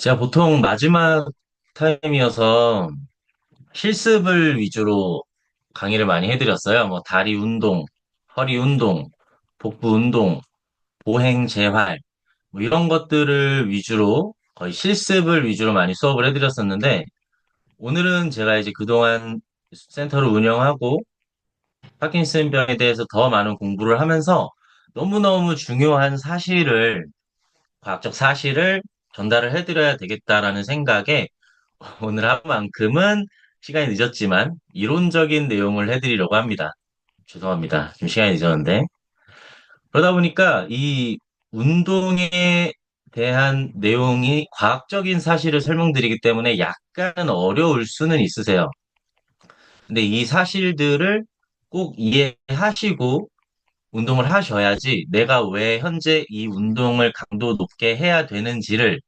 제가 보통 마지막 타임이어서 실습을 위주로 강의를 많이 해드렸어요. 뭐 다리 운동, 허리 운동, 복부 운동, 보행 재활, 뭐 이런 것들을 위주로 거의 실습을 위주로 많이 수업을 해드렸었는데 오늘은 제가 이제 그동안 센터를 운영하고 파킨슨병에 대해서 더 많은 공부를 하면서 너무너무 중요한 과학적 사실을 전달을 해드려야 되겠다라는 생각에 오늘 하루만큼은 시간이 늦었지만 이론적인 내용을 해드리려고 합니다. 죄송합니다. 좀 시간이 늦었는데. 그러다 보니까 이 운동에 대한 내용이 과학적인 사실을 설명드리기 때문에 약간 어려울 수는 있으세요. 근데 이 사실들을 꼭 이해하시고 운동을 하셔야지 내가 왜 현재 이 운동을 강도 높게 해야 되는지를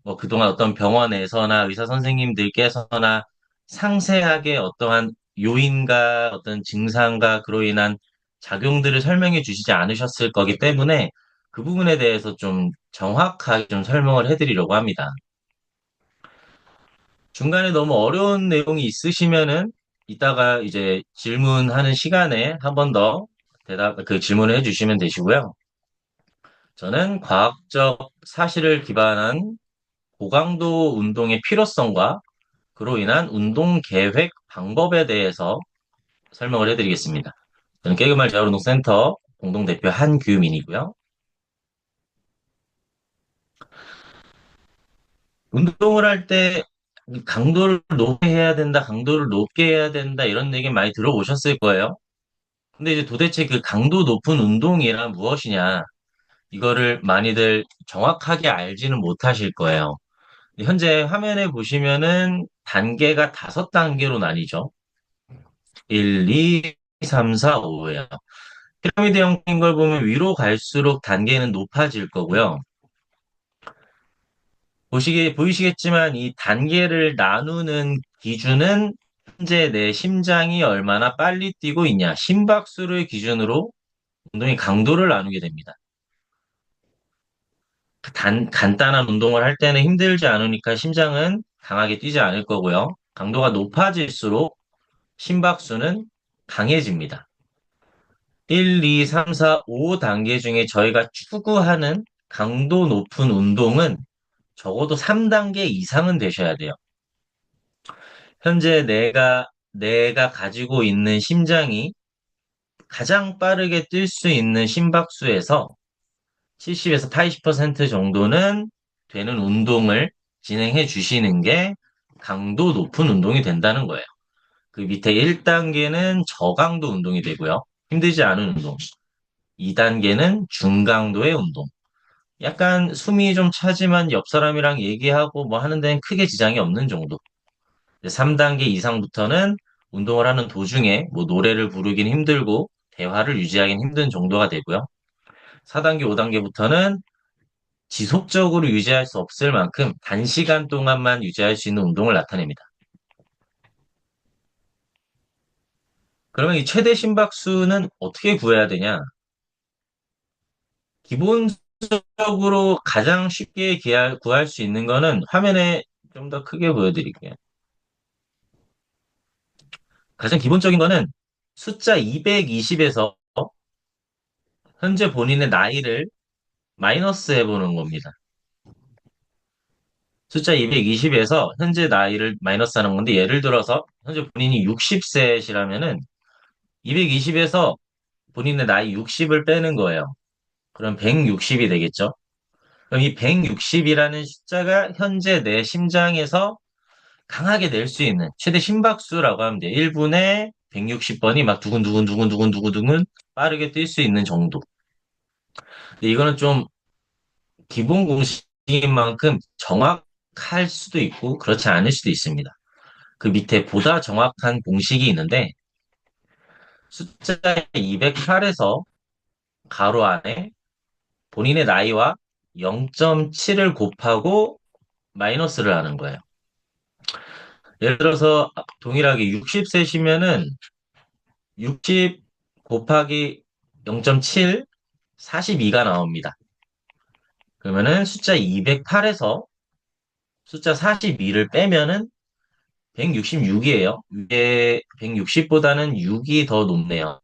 뭐 그동안 어떤 병원에서나 의사 선생님들께서나 상세하게 어떠한 요인과 어떤 증상과 그로 인한 작용들을 설명해 주시지 않으셨을 거기 때문에 그 부분에 대해서 좀 정확하게 좀 설명을 해드리려고 합니다. 중간에 너무 어려운 내용이 있으시면은 이따가 이제 질문하는 시간에 한 번 더 그 질문을 해주시면 되시고요. 저는 과학적 사실을 기반한 고강도 운동의 필요성과 그로 인한 운동 계획 방법에 대해서 설명을 해드리겠습니다. 저는 깨금말 재활운동센터 공동대표 한규민이고요. 운동을 할 때 강도를 높게 해야 된다, 강도를 높게 해야 된다, 이런 얘기 많이 들어보셨을 거예요. 근데 이제 도대체 그 강도 높은 운동이란 무엇이냐, 이거를 많이들 정확하게 알지는 못하실 거예요. 현재 화면에 보시면은 단계가 5단계로 나뉘죠. 1, 2, 3, 4, 5예요. 피라미드 형태인 걸 보면 위로 갈수록 단계는 높아질 거고요. 보이시겠지만 이 단계를 나누는 기준은 현재 내 심장이 얼마나 빨리 뛰고 있냐, 심박수를 기준으로 운동의 강도를 나누게 됩니다. 간단한 운동을 할 때는 힘들지 않으니까 심장은 강하게 뛰지 않을 거고요. 강도가 높아질수록 심박수는 강해집니다. 1, 2, 3, 4, 5단계 중에 저희가 추구하는 강도 높은 운동은 적어도 3단계 이상은 되셔야 돼요. 현재 내가 가지고 있는 심장이 가장 빠르게 뛸 수 있는 심박수에서 70에서 80% 정도는 되는 운동을 진행해 주시는 게 강도 높은 운동이 된다는 거예요. 그 밑에 1단계는 저강도 운동이 되고요. 힘들지 않은 운동. 2단계는 중강도의 운동. 약간 숨이 좀 차지만 옆 사람이랑 얘기하고 뭐 하는 데는 크게 지장이 없는 정도. 3단계 이상부터는 운동을 하는 도중에 뭐 노래를 부르긴 힘들고 대화를 유지하기는 힘든 정도가 되고요. 4단계, 5단계부터는 지속적으로 유지할 수 없을 만큼 단시간 동안만 유지할 수 있는 운동을 나타냅니다. 그러면 이 최대 심박수는 어떻게 구해야 되냐? 기본적으로 가장 쉽게 구할 수 있는 거는 화면에 좀 더 크게 보여드릴게요. 가장 기본적인 거는 숫자 220에서 현재 본인의 나이를 마이너스 해보는 겁니다. 숫자 220에서 현재 나이를 마이너스 하는 건데 예를 들어서 현재 본인이 60세시라면은 220에서 본인의 나이 60을 빼는 거예요. 그럼 160이 되겠죠? 그럼 이 160이라는 숫자가 현재 내 심장에서 강하게 낼 수 있는 최대 심박수라고 하면 돼요. 1분에 160번이 막 두근두근두근두근두근두근 빠르게 뛸 수 있는 정도. 근데 이거는 좀 기본 공식인 만큼 정확할 수도 있고 그렇지 않을 수도 있습니다. 그 밑에 보다 정확한 공식이 있는데 숫자 208에서 가로 안에 본인의 나이와 0.7을 곱하고 마이너스를 하는 거예요. 예를 들어서 동일하게 60세시면은 60 곱하기 0.7, 42가 나옵니다. 그러면은 숫자 208에서 숫자 42를 빼면은 166이에요. 이게 160보다는 6이 더 높네요.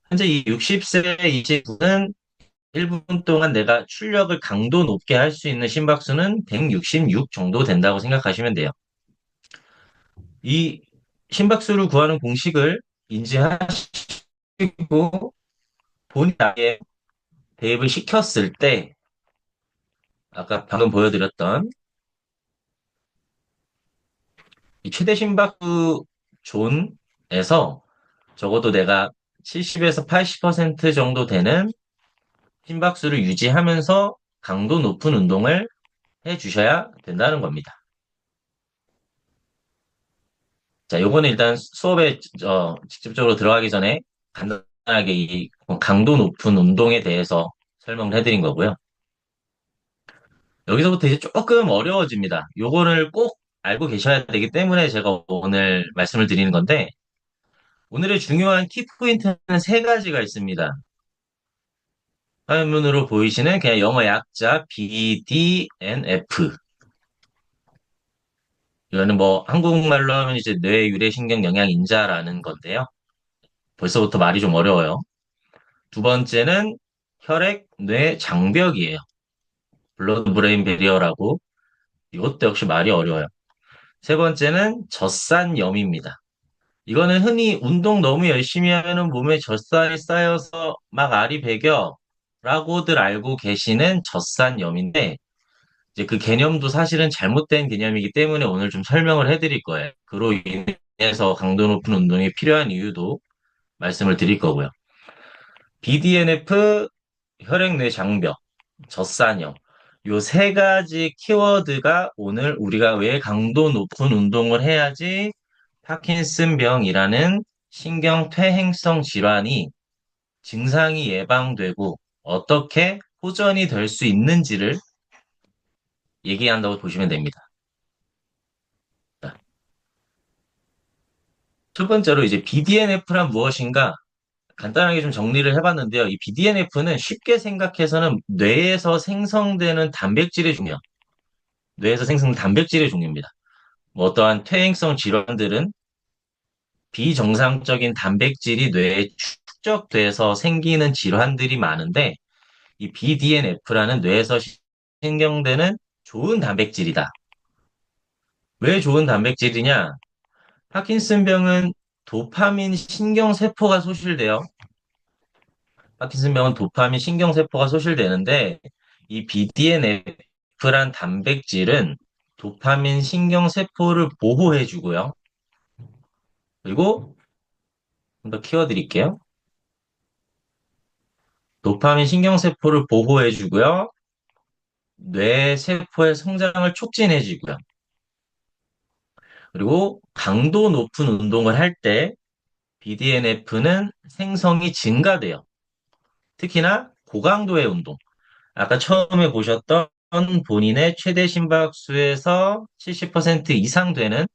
현재 이 60세 이직은 1분 동안 내가 출력을 강도 높게 할 수 있는 심박수는 166 정도 된다고 생각하시면 돼요. 이 심박수를 구하는 공식을 인지하시고 본인 나에 대입을 시켰을 때 아까 방금 보여드렸던 이 최대 심박수 존에서 적어도 내가 70에서 80% 정도 되는 심박수를 유지하면서 강도 높은 운동을 해 주셔야 된다는 겁니다. 자, 요거는 일단 수업에 직접적으로 들어가기 전에 간단하게 이 강도 높은 운동에 대해서 설명을 해드린 거고요. 여기서부터 이제 조금 어려워집니다. 요거를 꼭 알고 계셔야 되기 때문에 제가 오늘 말씀을 드리는 건데, 오늘의 중요한 키포인트는 세 가지가 있습니다. 화면으로 보이시는 그냥 영어 약자 BDNF. 이거는 뭐 한국말로 하면 이제 뇌유래신경영양인자라는 건데요. 벌써부터 말이 좀 어려워요. 두 번째는 혈액 뇌 장벽이에요. 블러드 브레인 베리어라고 이것도 역시 말이 어려워요. 세 번째는 젖산염입니다. 이거는 흔히 운동 너무 열심히 하면은 몸에 젖살이 쌓여서 막 알이 배겨라고들 알고 계시는 젖산염인데 이제 그 개념도 사실은 잘못된 개념이기 때문에 오늘 좀 설명을 해드릴 거예요. 그로 인해서 강도 높은 운동이 필요한 이유도 말씀을 드릴 거고요. BDNF, 혈액 뇌 장벽, 젖산염. 요 세 가지 키워드가 오늘 우리가 왜 강도 높은 운동을 해야지 파킨슨병이라는 신경퇴행성 질환이 증상이 예방되고 어떻게 호전이 될 수 있는지를 얘기한다고 보시면 됩니다. 자, 첫 번째로 이제 BDNF란 무엇인가 간단하게 좀 정리를 해봤는데요. 이 BDNF는 쉽게 생각해서는 뇌에서 생성되는 단백질의 종류, 뇌에서 생성되는 단백질의 종류입니다. 뭐 어떠한 퇴행성 질환들은 비정상적인 단백질이 뇌에 축적돼서 생기는 질환들이 많은데 이 BDNF라는 뇌에서 생성되는 좋은 단백질이다. 왜 좋은 단백질이냐? 파킨슨병은 도파민 신경세포가 소실돼요. 파킨슨병은 도파민 신경세포가 소실되는데 이 BDNF란 단백질은 도파민 신경세포를 보호해주고요. 그리고 좀 더 키워드릴게요. 도파민 신경세포를 보호해주고요. 뇌세포의 성장을 촉진해주고요. 그리고 강도 높은 운동을 할 때 BDNF는 생성이 증가돼요. 특히나 고강도의 운동. 아까 처음에 보셨던 본인의 최대 심박수에서 70% 이상 되는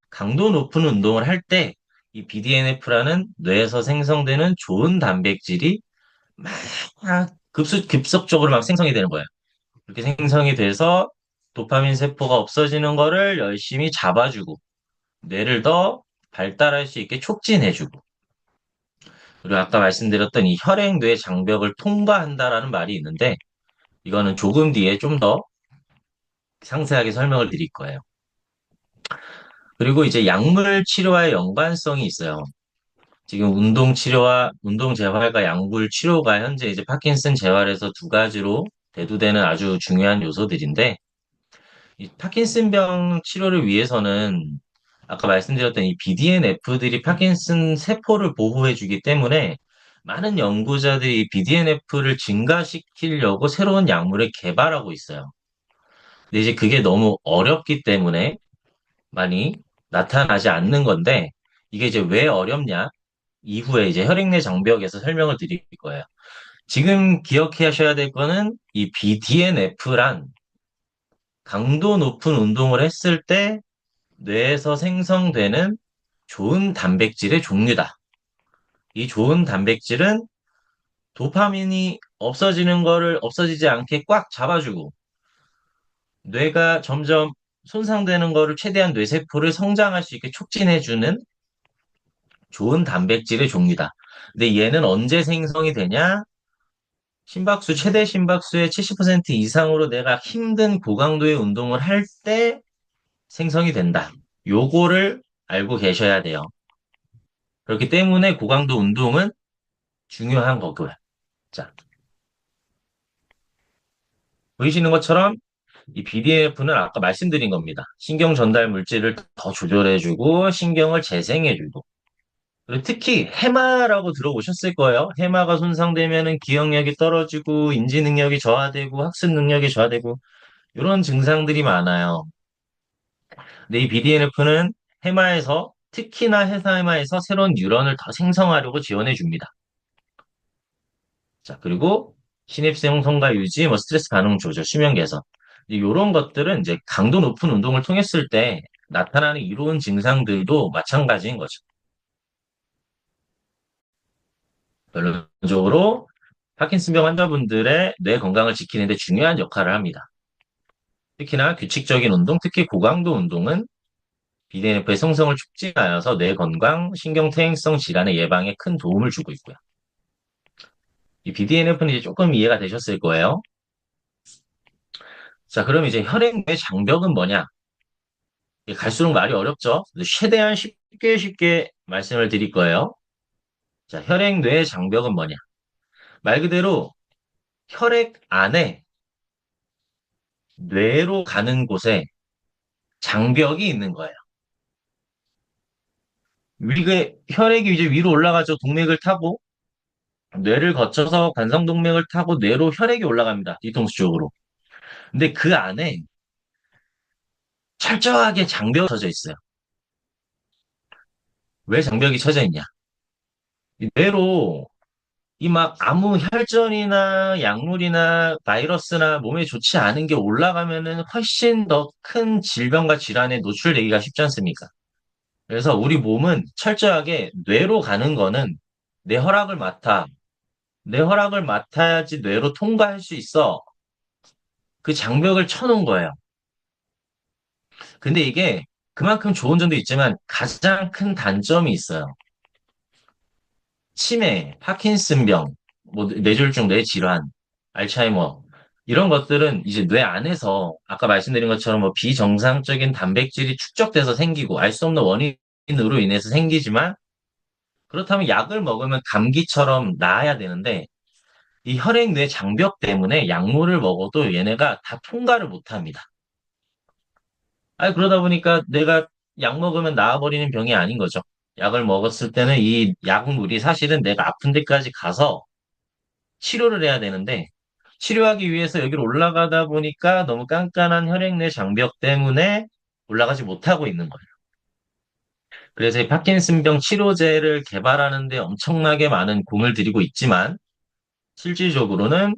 강도 높은 운동을 할 때 이 BDNF라는 뇌에서 생성되는 좋은 단백질이 막 급속적으로 막 생성이 되는 거예요. 그렇게 생성이 돼서 도파민 세포가 없어지는 거를 열심히 잡아주고 뇌를 더 발달할 수 있게 촉진해주고 그리고 아까 말씀드렸던 이 혈액 뇌 장벽을 통과한다라는 말이 있는데 이거는 조금 뒤에 좀 더 상세하게 설명을 드릴 거예요. 그리고 이제 약물 치료와의 연관성이 있어요. 지금 운동 치료와 운동 재활과 약물 치료가 현재 이제 파킨슨 재활에서 두 가지로 대두되는 아주 중요한 요소들인데 이 파킨슨병 치료를 위해서는 아까 말씀드렸던 이 BDNF들이 파킨슨 세포를 보호해주기 때문에 많은 연구자들이 이 BDNF를 증가시키려고 새로운 약물을 개발하고 있어요. 근데 이제 그게 너무 어렵기 때문에 많이 나타나지 않는 건데 이게 이제 왜 어렵냐? 이후에 이제 혈액내 장벽에서 설명을 드릴 거예요. 지금 기억하셔야 될 거는 이 BDNF란 강도 높은 운동을 했을 때 뇌에서 생성되는 좋은 단백질의 종류다. 이 좋은 단백질은 도파민이 없어지는 거를 없어지지 않게 꽉 잡아주고 뇌가 점점 손상되는 거를 최대한 뇌세포를 성장할 수 있게 촉진해주는 좋은 단백질의 종류다. 근데 얘는 언제 생성이 되냐? 심박수, 최대 심박수의 70% 이상으로 내가 힘든 고강도의 운동을 할 때 생성이 된다. 요거를 알고 계셔야 돼요. 그렇기 때문에 고강도 운동은 중요한 거고요. 자, 보이시는 것처럼 이 BDNF는 아까 말씀드린 겁니다. 신경 전달 물질을 더 조절해주고 신경을 재생해주고 그리고 특히 해마라고 들어보셨을 거예요. 해마가 손상되면은 기억력이 떨어지고 인지 능력이 저하되고 학습 능력이 저하되고 이런 증상들이 많아요. 근데 이 BDNF는 해마에서 특히나 해마에서 새로운 뉴런을 더 생성하려고 지원해 줍니다. 자, 그리고 신입스 형성과 유지, 뭐 스트레스 반응 조절, 수면 개선. 이런 것들은 이제 강도 높은 운동을 통했을 때 나타나는 이로운 증상들도 마찬가지인 거죠. 결론적으로 파킨슨병 환자분들의 뇌 건강을 지키는 데 중요한 역할을 합니다. 특히나 규칙적인 운동, 특히 고강도 운동은 BDNF의 생성을 촉진하여서 뇌 건강, 신경퇴행성 질환의 예방에 큰 도움을 주고 있고요. 이 BDNF는 이제 조금 이해가 되셨을 거예요. 자, 그럼 이제 혈액 내 장벽은 뭐냐? 이게 갈수록 말이 어렵죠? 최대한 쉽게 말씀을 드릴 거예요. 자, 혈액 뇌 장벽은 뭐냐? 말 그대로 혈액 안에 뇌로 가는 곳에 장벽이 있는 거예요. 위에 혈액이 이제 위로 올라가죠. 동맥을 타고 뇌를 거쳐서 관성동맥을 타고 뇌로 혈액이 올라갑니다. 뒤통수 쪽으로. 근데 그 안에 철저하게 장벽이 쳐져 있어요. 왜 장벽이 쳐져 있냐? 이 뇌로 이 막 아무 혈전이나 약물이나 바이러스나 몸에 좋지 않은 게 올라가면은 훨씬 더 큰 질병과 질환에 노출되기가 쉽지 않습니까? 그래서 우리 몸은 철저하게 뇌로 가는 거는 내 허락을 맡아. 내 허락을 맡아야지 뇌로 통과할 수 있어. 그 장벽을 쳐놓은 거예요. 근데 이게 그만큼 좋은 점도 있지만 가장 큰 단점이 있어요. 치매, 파킨슨병, 뭐 뇌졸중, 뇌질환, 알츠하이머 이런 것들은 이제 뇌 안에서 아까 말씀드린 것처럼 뭐 비정상적인 단백질이 축적돼서 생기고 알 수 없는 원인으로 인해서 생기지만 그렇다면 약을 먹으면 감기처럼 나아야 되는데 이 혈액 뇌 장벽 때문에 약물을 먹어도 얘네가 다 통과를 못 합니다. 그러다 보니까 내가 약 먹으면 나아버리는 병이 아닌 거죠. 약을 먹었을 때는 이 약물이 사실은 내가 아픈 데까지 가서 치료를 해야 되는데 치료하기 위해서 여기로 올라가다 보니까 너무 깐깐한 혈액 내 장벽 때문에 올라가지 못하고 있는 거예요. 그래서 이 파킨슨병 치료제를 개발하는 데 엄청나게 많은 공을 들이고 있지만 실질적으로는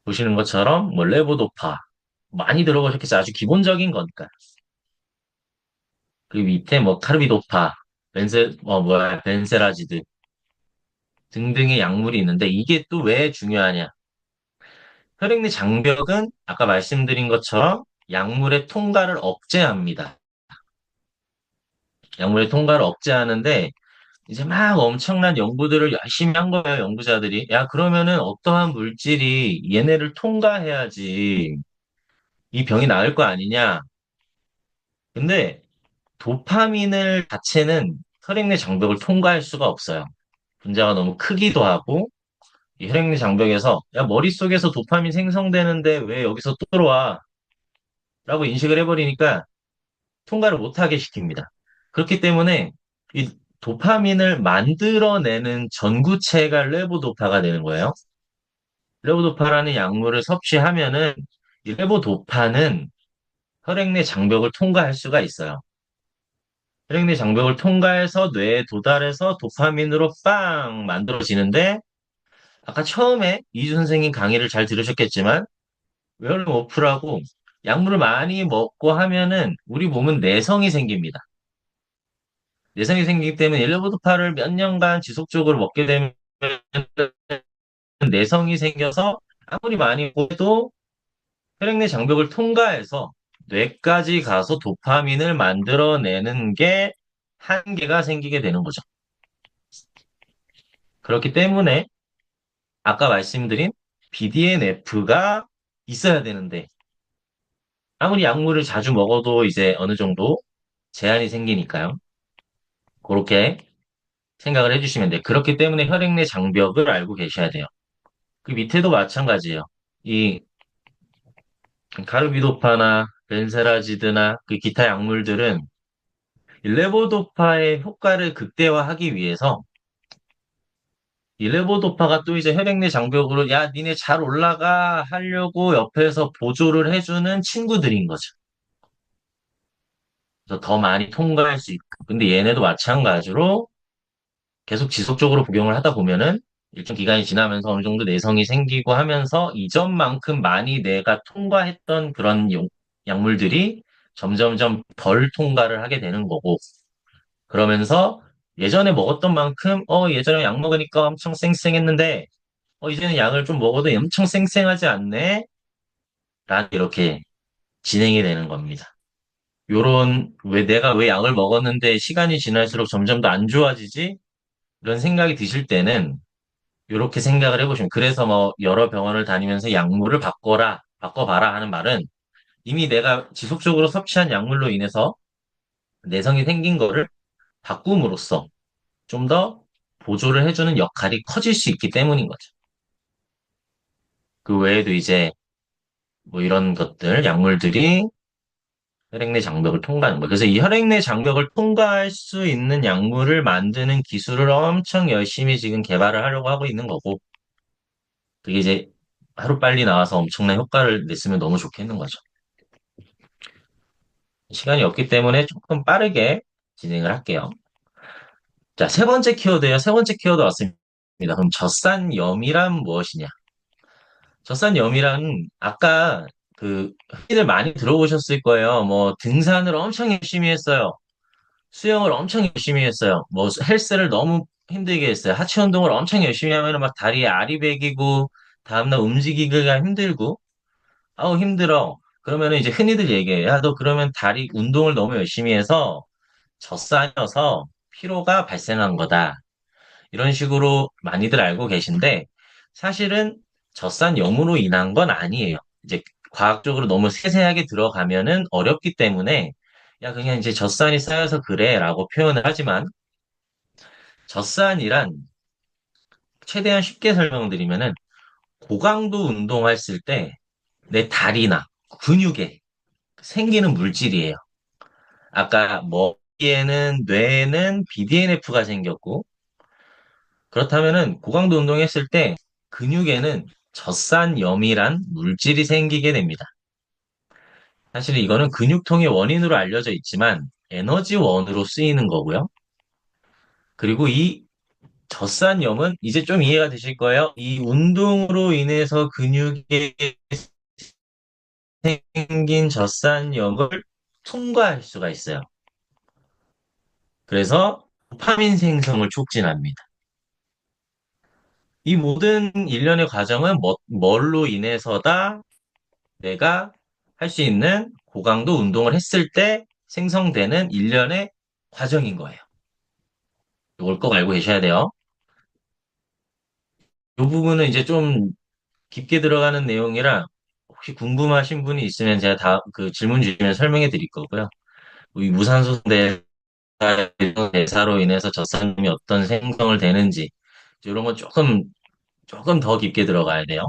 보시는 것처럼 뭐 레보도파 많이 들어보셨겠죠. 아주 기본적인 거니까. 그 밑에 뭐 카르비도파, 벤세라지드 등등의 약물이 있는데 이게 또 왜 중요하냐? 혈액 내 장벽은 아까 말씀드린 것처럼 약물의 통과를 억제합니다. 약물의 통과를 억제하는데 이제 막 엄청난 연구들을 열심히 한 거예요, 연구자들이. 야, 그러면은 어떠한 물질이 얘네를 통과해야지 이 병이 나을 거 아니냐? 근데 도파민을 자체는 혈액 내 장벽을 통과할 수가 없어요. 분자가 너무 크기도 하고 이 혈액 내 장벽에서 야, 머릿속에서 도파민 생성되는데 왜 여기서 또 들어와? 라고 인식을 해버리니까 통과를 못하게 시킵니다. 그렇기 때문에 이 도파민을 만들어내는 전구체가 레보도파가 되는 거예요. 레보도파라는 약물을 섭취하면은 이 레보도파는 혈액 내 장벽을 통과할 수가 있어요. 혈액 내 장벽을 통과해서 뇌에 도달해서 도파민으로 빵 만들어지는데 아까 처음에 이주 선생님 강의를 잘 들으셨겠지만 웨어링 오프라고 약물을 많이 먹고 하면은 우리 몸은 내성이 생깁니다. 내성이 생기기 때문에 일레보도파를 몇 년간 지속적으로 먹게 되면 내성이 생겨서 아무리 많이 먹어도 혈액내 장벽을 통과해서 뇌까지 가서 도파민을 만들어내는 게 한계가 생기게 되는 거죠. 그렇기 때문에 아까 말씀드린 BDNF가 있어야 되는데 아무리 약물을 자주 먹어도 이제 어느 정도 제한이 생기니까요. 그렇게 생각을 해주시면 돼요. 그렇기 때문에 혈액내 장벽을 알고 계셔야 돼요. 그 밑에도 마찬가지예요. 이 카르비도파나 벤세라지드나 그 기타 약물들은 일레보도파의 효과를 극대화하기 위해서 일레보도파가 또 이제 혈액내 장벽으로 야, 니네 잘 올라가 하려고 옆에서 보조를 해주는 친구들인 거죠. 그래서 더 많이 통과할 수 있고. 근데 얘네도 마찬가지로 계속 지속적으로 복용을 하다 보면은 일정 기간이 지나면서 어느 정도 내성이 생기고 하면서 이전만큼 많이 내가 통과했던 그런 약물들이 점점점 덜 통과를 하게 되는 거고, 그러면서 예전에 먹었던 만큼, 예전에 약 먹으니까 엄청 쌩쌩했는데, 이제는 약을 좀 먹어도 엄청 쌩쌩하지 않네? 라는 이렇게 진행이 되는 겁니다. 내가 왜 약을 먹었는데 시간이 지날수록 점점 더 안 좋아지지? 이런 생각이 드실 때는 이렇게 생각을 해보시면, 그래서 뭐 여러 병원을 다니면서 약물을 바꿔봐라 하는 말은 이미 내가 지속적으로 섭취한 약물로 인해서 내성이 생긴 거를 바꿈으로써 좀 더 보조를 해주는 역할이 커질 수 있기 때문인 거죠. 그 외에도 이제 뭐 이런 것들, 약물들이 혈액내 장벽을 통과하는 거예요. 그래서 이 혈액내 장벽을 통과할 수 있는 약물을 만드는 기술을 엄청 열심히 지금 개발을 하려고 하고 있는 거고, 그게 이제 하루빨리 나와서 엄청난 효과를 냈으면 너무 좋겠는 거죠. 시간이 없기 때문에 조금 빠르게 진행을 할게요. 자, 세 번째 키워드예요. 세 번째 키워드 왔습니다. 그럼 젖산염이란 무엇이냐? 젖산염이란 아까 그 흔히들 많이 들어보셨을 거예요. 뭐 등산을 엄청 열심히 했어요. 수영을 엄청 열심히 했어요. 뭐 헬스를 너무 힘들게 했어요. 하체 운동을 엄청 열심히 하면 막 다리에 알이 배기고 다음날 움직이기가 힘들고 아우 힘들어. 그러면은 이제 흔히들 얘기해요. 야, 너 그러면 다리 운동을 너무 열심히 해서 젖산이어서 피로가 발생한 거다. 이런 식으로 많이들 알고 계신데 사실은 젖산염으로 인한 건 아니에요. 이제 과학적으로 너무 세세하게 들어가면은 어렵기 때문에 야, 그냥 이제 젖산이 쌓여서 그래라고 표현을 하지만 젖산이란 최대한 쉽게 설명드리면은 고강도 운동했을 때 내 다리나 근육에 생기는 물질이에요. 아까 머리에는 뇌에는 BDNF가 생겼고 그렇다면은 고강도 운동했을 때 근육에는 젖산염이란 물질이 생기게 됩니다. 사실 이거는 근육통의 원인으로 알려져 있지만 에너지원으로 쓰이는 거고요. 그리고 이 젖산염은 이제 좀 이해가 되실 거예요. 이 운동으로 인해서 근육에 생긴 젖산염을 통과할 수가 있어요. 그래서 도파민 생성을 촉진합니다. 이 모든 일련의 과정은 뭘로 인해서다 내가 할 수 있는 고강도 운동을 했을 때 생성되는 일련의 과정인 거예요. 이걸 꼭 알고 계셔야 돼요. 이 부분은 이제 좀 깊게 들어가는 내용이라 혹시 궁금하신 분이 있으면 제가 다 그 질문 주시면 설명해 드릴 거고요. 이 무산소 대사로 인해서 젖산염이 어떤 생성을 되는지 이런 건 조금 더 깊게 들어가야 돼요.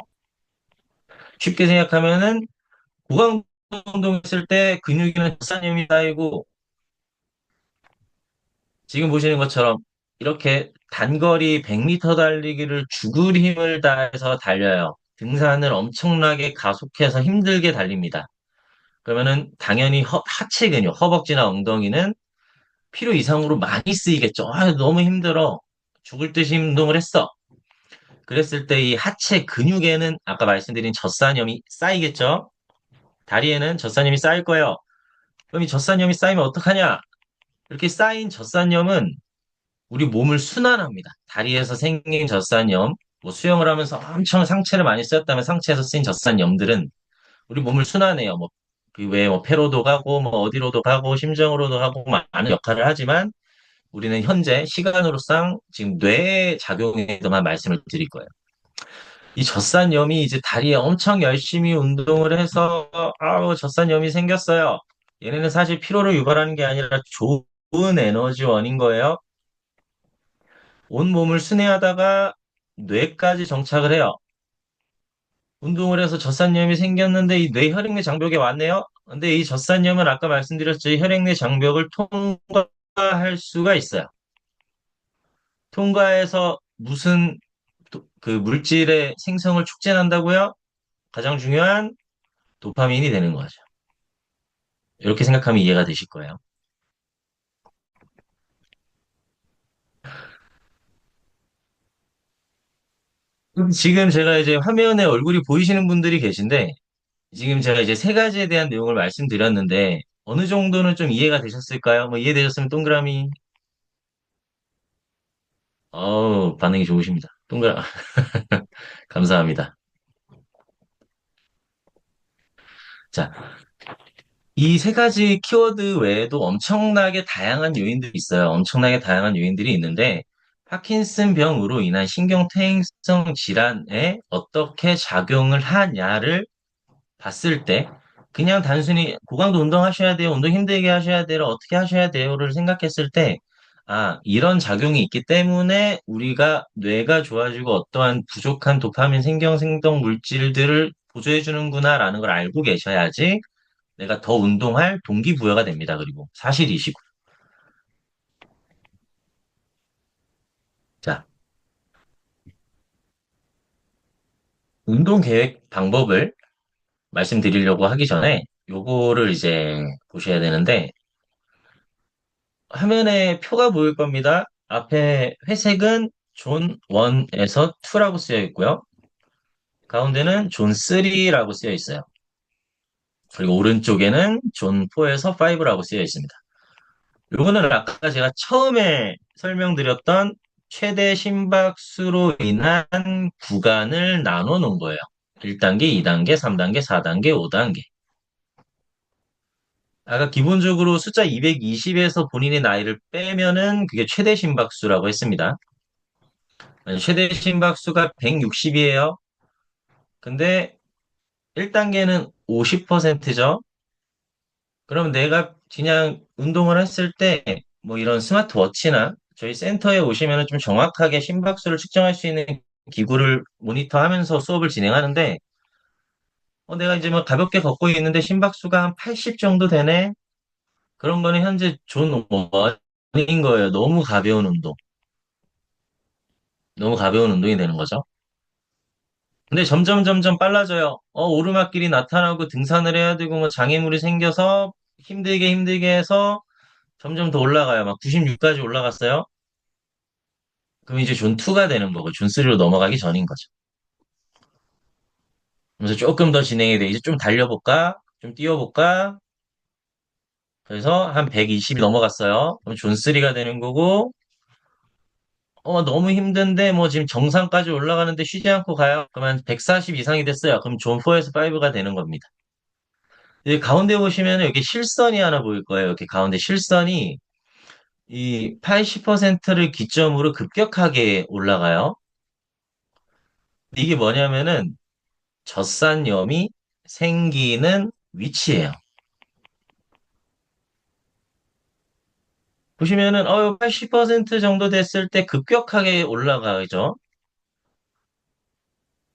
쉽게 생각하면은 구강 운동했을 때 근육에는 젖산염이 쌓이고 지금 보시는 것처럼 이렇게 단거리 100m 달리기를 죽을 힘을 다해서 달려요. 등산을 엄청나게 가속해서 힘들게 달립니다. 그러면은 당연히 하체 근육, 허벅지나 엉덩이는 필요 이상으로 많이 쓰이겠죠. 아, 너무 힘들어. 죽을 듯이 운동을 했어. 그랬을 때 이 하체 근육에는 아까 말씀드린 젖산염이 쌓이겠죠. 다리에는 젖산염이 쌓일 거예요. 그럼 이 젖산염이 쌓이면 어떡하냐? 이렇게 쌓인 젖산염은 우리 몸을 순환합니다. 다리에서 생긴 젖산염. 뭐 수영을 하면서 엄청 상체를 많이 쓰였다면 상체에서 쓰인 젖산염들은 우리 몸을 순환해요. 뭐, 그 외에 뭐 폐로도 가고, 뭐 어디로도 가고, 심장으로도 가고, 많은 역할을 하지만 우리는 현재 시간으로상 지금 뇌 작용에 대해서만 말씀을 드릴 거예요. 이 젖산염이 이제 다리에 엄청 열심히 운동을 해서, 아우, 젖산염이 생겼어요. 얘네는 사실 피로를 유발하는 게 아니라 좋은 에너지원인 거예요. 온 몸을 순회하다가 뇌까지 정착을 해요. 운동을 해서 젖산염이 생겼는데 이 뇌 혈액내 장벽에 왔네요. 근데 이 젖산염은 아까 말씀드렸죠. 이 혈액내 장벽을 통과할 수가 있어요. 통과해서 무슨 그 물질의 생성을 촉진한다고요? 가장 중요한 도파민이 되는 거죠. 이렇게 생각하면 이해가 되실 거예요. 그럼 지금 제가 이제 화면에 얼굴이 보이시는 분들이 계신데 지금 제가 이제 세 가지에 대한 내용을 말씀드렸는데 어느 정도는 좀 이해가 되셨을까요? 뭐 이해되셨으면 동그라미. 반응이 좋으십니다. 감사합니다. 자, 이 세 가지 키워드 외에도 엄청나게 다양한 요인들이 있어요. 엄청나게 다양한 요인들이 있는데, 파킨슨 병으로 인한 신경퇴행성 질환에 어떻게 작용을 하냐를 봤을 때, 그냥 단순히 고강도 운동하셔야 돼요, 운동 힘들게 하셔야 돼요, 어떻게 하셔야 돼요를 생각했을 때, 아, 이런 작용이 있기 때문에 우리가 뇌가 좋아지고 어떠한 부족한 도파민 생경생동 물질들을 보조해 주는구나라는 걸 알고 계셔야지 내가 더 운동할 동기부여가 됩니다. 그리고 사실이시고. 자, 운동 계획 방법을 말씀드리려고 하기 전에 요거를 이제 보셔야 되는데 화면에 표가 보일 겁니다. 앞에 회색은 존 1에서 2라고 쓰여 있고요. 가운데는 존 3라고 쓰여 있어요. 그리고 오른쪽에는 존 4에서 5라고 쓰여 있습니다. 요거는 아까 제가 처음에 설명드렸던 최대 심박수로 인한 구간을 나눠 놓은 거예요. 1단계, 2단계, 3단계, 4단계, 5단계. 아까 기본적으로 숫자 220에서 본인의 나이를 빼면은 그게 최대 심박수라고 했습니다. 최대 심박수가 160이에요. 근데 1단계는 50%죠. 그럼 내가 그냥 운동을 했을 때 뭐 이런 스마트워치나 저희 센터에 오시면 좀 정확하게 심박수를 측정할 수 있는 기구를 모니터하면서 수업을 진행하는데 내가 이제 뭐 가볍게 걷고 있는데 심박수가 한 80 정도 되네? 그런 거는 현재 존 원인 거예요. 너무 가벼운 운동. 너무 가벼운 운동이 되는 거죠. 근데 점점 점점 빨라져요. 오르막길이 나타나고 등산을 해야 되고 뭐 장애물이 생겨서 힘들게 해서 점점 더 올라가요. 막 96까지 올라갔어요. 그럼 이제 존 2가 되는 거고 존 3로 넘어가기 전인 거죠. 그래서 조금 더 진행이 돼. 이제 좀 달려볼까? 좀 뛰어볼까? 그래서 한 120이 넘어갔어요. 그럼 존 3가 되는 거고 너무 힘든데 뭐 지금 정상까지 올라가는데 쉬지 않고 가요. 그러면 140 이상이 됐어요. 그럼 존 4에서 5가 되는 겁니다. 이제 가운데 보시면 여기 실선이 하나 보일 거예요. 이렇게 가운데 실선이 이 80%를 기점으로 급격하게 올라가요. 이게 뭐냐면은 젖산염이 생기는 위치예요. 보시면은 80% 정도 됐을 때 급격하게 올라가죠.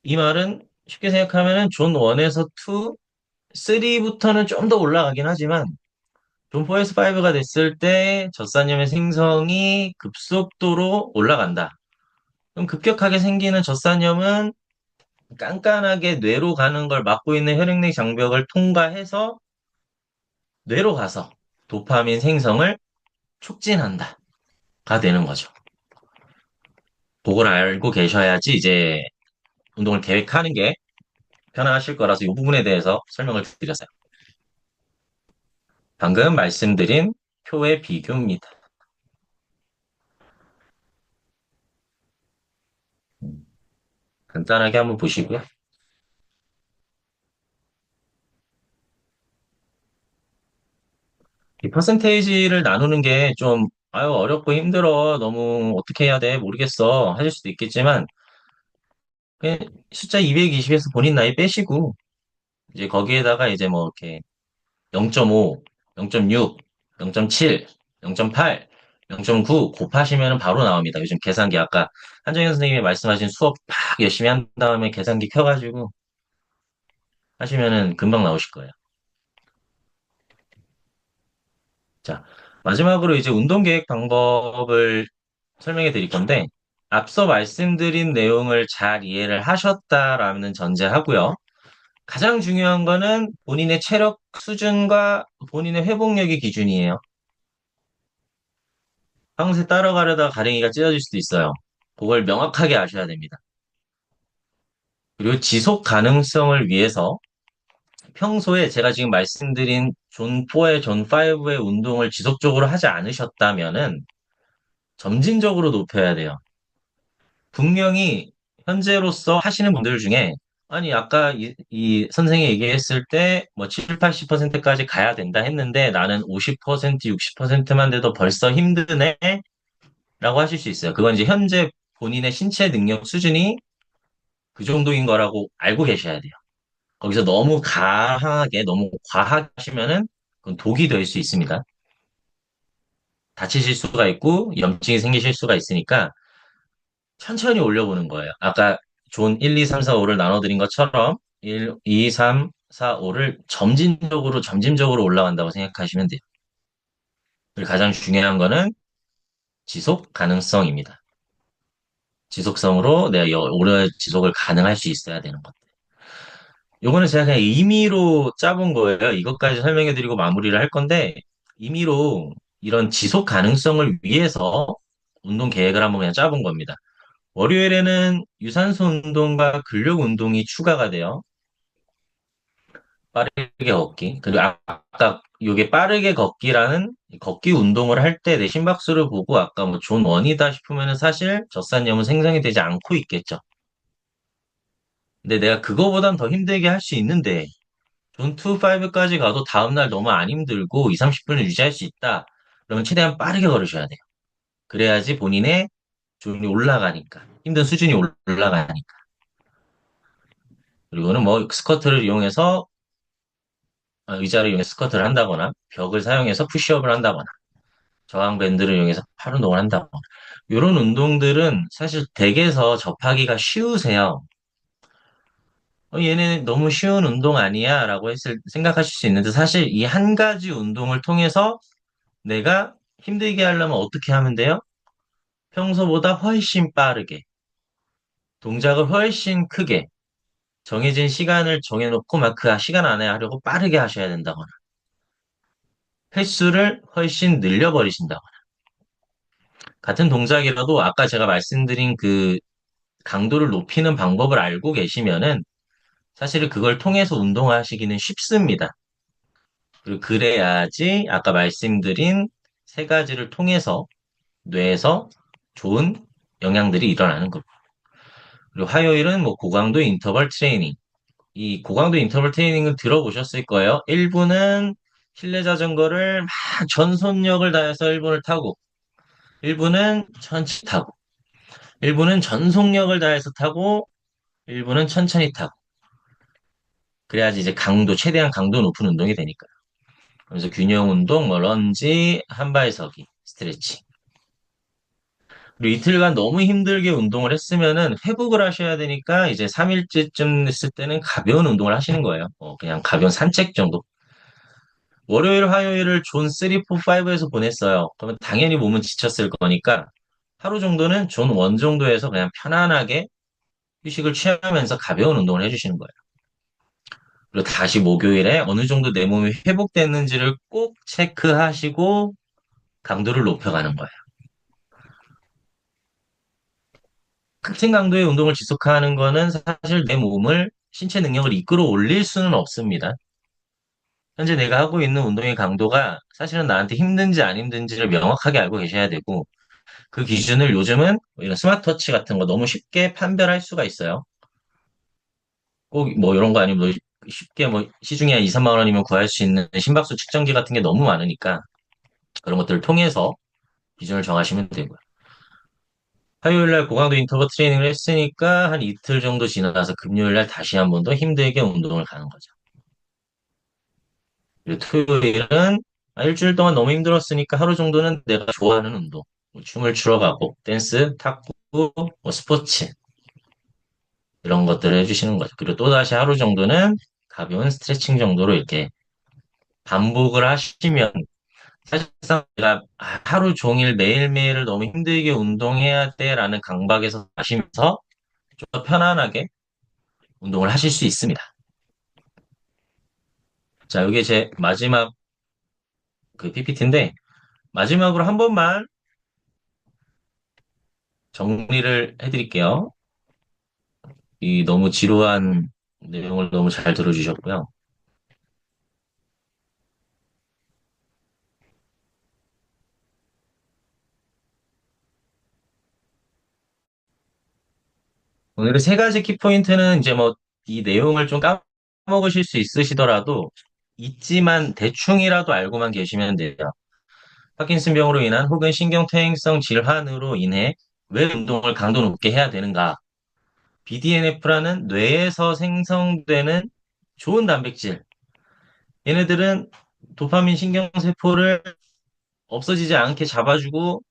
이 말은 쉽게 생각하면은 존 1에서 2, 3부터는 좀 더 올라가긴 하지만 존 4에서 5가 됐을 때 젖산염의 생성이 급속도로 올라간다. 그럼 급격하게 생기는 젖산염은 깐깐하게 뇌로 가는 걸 막고 있는 혈액내 장벽을 통과해서 뇌로 가서 도파민 생성을 촉진한다. 가 되는 거죠. 그걸 알고 계셔야지 이제 운동을 계획하는 게 편하실 거라서 이 부분에 대해서 설명을 드렸어요. 방금 말씀드린 표의 비교입니다. 간단하게 한번 보시고요. 이 퍼센테이지를 나누는 게 좀, 아유, 어렵고 힘들어. 너무 어떻게 해야 돼? 모르겠어. 하실 수도 있겠지만, 그냥 숫자 220에서 본인 나이 빼시고, 이제 거기에다가 이제 뭐 이렇게 0.5, 0.6, 0.7, 0.8, 0.9 곱하시면 바로 나옵니다. 요즘 계산기 아까 한정현 선생님이 말씀하신 수업 팍 열심히 한 다음에 계산기 켜가지고 하시면은 금방 나오실 거예요. 자, 마지막으로 이제 운동 계획 방법을 설명해 드릴 건데, 앞서 말씀드린 내용을 잘 이해를 하셨다라는 전제하고요. 가장 중요한 거는 본인의 체력 수준과 본인의 회복력이 기준이에요. 평소에 따라가려다 가랭이가 찢어질 수도 있어요. 그걸 명확하게 아셔야 됩니다. 그리고 지속 가능성을 위해서 평소에 제가 지금 말씀드린 존 4의 존 5의 운동을 지속적으로 하지 않으셨다면은 점진적으로 높여야 돼요. 분명히 현재로서 하시는 분들 중에 아니 아까 이 선생이 얘기했을 때 뭐 7, 80%까지 가야 된다 했는데 나는 50%, 60%만 돼도 벌써 힘드네 라고 하실 수 있어요. 그건 이제 현재 본인의 신체 능력 수준이 그 정도인 거라고 알고 계셔야 돼요. 거기서 너무 강하게, 너무 과하게 하시면은 그건 독이 될 수 있습니다. 다치실 수가 있고 염증이 생기실 수가 있으니까 천천히 올려보는 거예요. 아까 존 1, 2, 3, 4, 5를 나눠드린 것처럼 1, 2, 3, 4, 5를 점진적으로 올라간다고 생각하시면 돼요. 그리고 가장 중요한 거는 지속 가능성입니다. 지속성으로 내가 오래 지속을 가능할 수 있어야 되는 것. 요거는 제가 그냥 임의로 짜본 거예요. 이것까지 설명해드리고 마무리를 할 건데, 임의로 이런 지속 가능성을 위해서 운동 계획을 한번 그냥 짜본 겁니다. 월요일에는 유산소 운동과 근력 운동이 추가가 돼요. 빠르게 걷기. 그리고 아까 요게 빠르게 걷기라는 걷기 운동을 할 때 내 심박수를 보고 아까 뭐 존 원이다 싶으면은 사실 젖산염은 생성이 되지 않고 있겠죠. 근데 내가 그거보단 더 힘들게 할 수 있는데 존 2, 5까지 가도 다음날 너무 안 힘들고 2, 30분을 유지할 수 있다. 그러면 최대한 빠르게 걸으셔야 돼요. 그래야지 본인의 존이 올라가니까. 힘든 수준이 올라가니까. 그리고는 뭐 스쿼트를 이용해서 의자를 이용해서 스쿼트를 한다거나 벽을 사용해서 푸시업을 한다거나 저항 밴드를 이용해서 팔 운동을 한다거나 이런 운동들은 사실 댁에서 접하기가 쉬우세요. 얘네 너무 쉬운 운동 아니야? 라고 생각하실 수 있는데 사실 이 한 가지 운동을 통해서 내가 힘들게 하려면 어떻게 하면 돼요? 평소보다 훨씬 빠르게, 동작을 훨씬 크게, 정해진 시간을 정해놓고 막 그 시간 안에 하려고 빠르게 하셔야 된다거나, 횟수를 훨씬 늘려버리신다거나, 같은 동작이라도 아까 제가 말씀드린 그 강도를 높이는 방법을 알고 계시면은 사실 그걸 통해서 운동하시기는 쉽습니다. 그리고 그래야지 아까 말씀드린 세 가지를 통해서 뇌에서 좋은 영향들이 일어나는 겁니다. 그리고 화요일은 뭐 고강도 인터벌 트레이닝. 이 고강도 인터벌 트레이닝을 들어보셨을 거예요. 1부는 실내 자전거를 막 전속력을 다해서 1부를 타고, 1부는 천천히 타고, 1부는 전속력을 다해서 타고, 1부는 천천히 타고. 그래야지 이제 최대한 강도 높은 운동이 되니까요. 그래서 균형 운동, 뭐 런지, 한발서기, 스트레칭. 그리고 이틀간 너무 힘들게 운동을 했으면은 회복을 하셔야 되니까 이제 3일째쯤 됐을 때는 가벼운 운동을 하시는 거예요. 그냥 가벼운 산책 정도. 월요일, 화요일을 존 3, 4, 5에서 보냈어요. 그러면 당연히 몸은 지쳤을 거니까 하루 정도는 존 1 정도에서 그냥 편안하게 휴식을 취하면서 가벼운 운동을 해주시는 거예요. 그리고 다시 목요일에 어느 정도 내 몸이 회복됐는지를 꼭 체크하시고 강도를 높여가는 거예요. 같은 강도의 운동을 지속하는 거는 사실 내 몸을 신체 능력을 이끌어 올릴 수는 없습니다. 현재 내가 하고 있는 운동의 강도가 사실은 나한테 힘든지 안 힘든지를 명확하게 알고 계셔야 되고 그 기준을 요즘은 뭐 이런 스마트워치 같은 거 너무 쉽게 판별할 수가 있어요. 꼭 뭐 이런 거 아니면 뭐 쉽게 뭐 시중에 한 2, 3만 원이면 구할 수 있는 심박수 측정기 같은 게 너무 많으니까 그런 것들을 통해서 기준을 정하시면 되고요. 화요일 날 고강도 인터벌 트레이닝을 했으니까 한 이틀 정도 지나서 금요일 날 다시 한 번 더 힘들게 운동을 가는 거죠. 그리고 토요일은 일주일 동안 너무 힘들었으니까 하루 정도는 내가 좋아하는 운동, 뭐 춤을 추러 가고, 댄스, 탁구, 뭐 스포츠 이런 것들을 해주시는 거죠. 그리고 또 다시 하루 정도는 가벼운 스트레칭 정도로 이렇게 반복을 하시면 사실상 내가 하루 종일 매일매일을 너무 힘들게 운동해야 돼라는 강박에서 가시면서 좀 더 편안하게 운동을 하실 수 있습니다. 자, 이게 제 마지막 그 PPT인데 마지막으로 한 번만 정리를 해드릴게요. 이 너무 지루한 내용을 너무 잘 들어주셨고요. 오늘의 세 가지 키포인트는 이제 뭐 이 내용을 좀 까먹으실 수 있으시더라도 있지만 대충이라도 알고만 계시면 돼요. 파킨슨병으로 인한 혹은 신경퇴행성 질환으로 인해 왜 운동을 강도 높게 해야 되는가? BDNF라는 뇌에서 생성되는 좋은 단백질. 얘네들은 도파민 신경세포를 없어지지 않게 잡아주고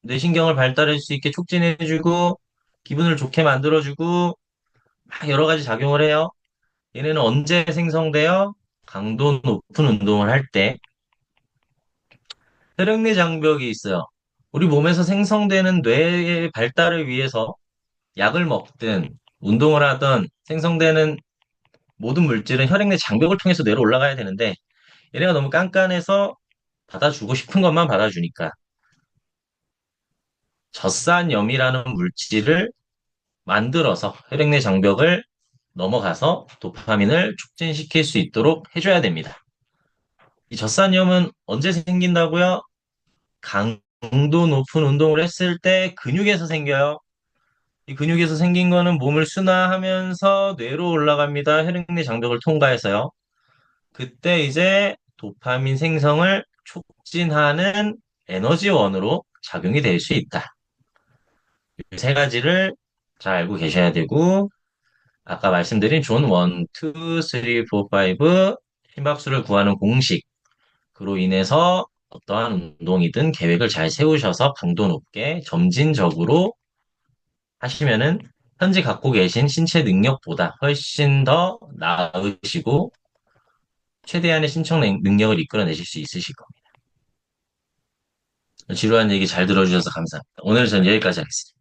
뇌신경을 발달할 수 있게 촉진해주고 기분을 좋게 만들어주고 막 여러 가지 작용을 해요. 얘네는 언제 생성돼요? 강도 높은 운동을 할 때 혈액내 장벽이 있어요. 우리 몸에서 생성되는 뇌의 발달을 위해서 약을 먹든 운동을 하든 생성되는 모든 물질은 혈액내 장벽을 통해서 뇌로 올라가야 되는데 얘네가 너무 깐깐해서 받아주고 싶은 것만 받아주니까 젖산염이라는 물질을 만들어서 혈액내 장벽을 넘어가서 도파민을 촉진시킬 수 있도록 해줘야 됩니다. 이 젖산염은 언제 생긴다고요? 강도 높은 운동을 했을 때 근육에서 생겨요. 이 근육에서 생긴 거는 몸을 순화하면서 뇌로 올라갑니다. 혈액내 장벽을 통과해서요. 그때 이제 도파민 생성을 촉진하는 에너지원으로 작용이 될 수 있다. 이 세 가지를 잘 알고 계셔야 되고, 아까 말씀드린 존 1, 2, 3, 4, 5 심박수를 구하는 공식으로 인해서 어떠한 운동이든 계획을 잘 세우셔서 강도 높게 점진적으로 하시면은 현재 갖고 계신 신체 능력보다 훨씬 더 나으시고 최대한의 신청 능력을 이끌어내실 수 있으실 겁니다. 지루한 얘기 잘 들어주셔서 감사합니다. 오늘 은 여기까지 하겠습니다.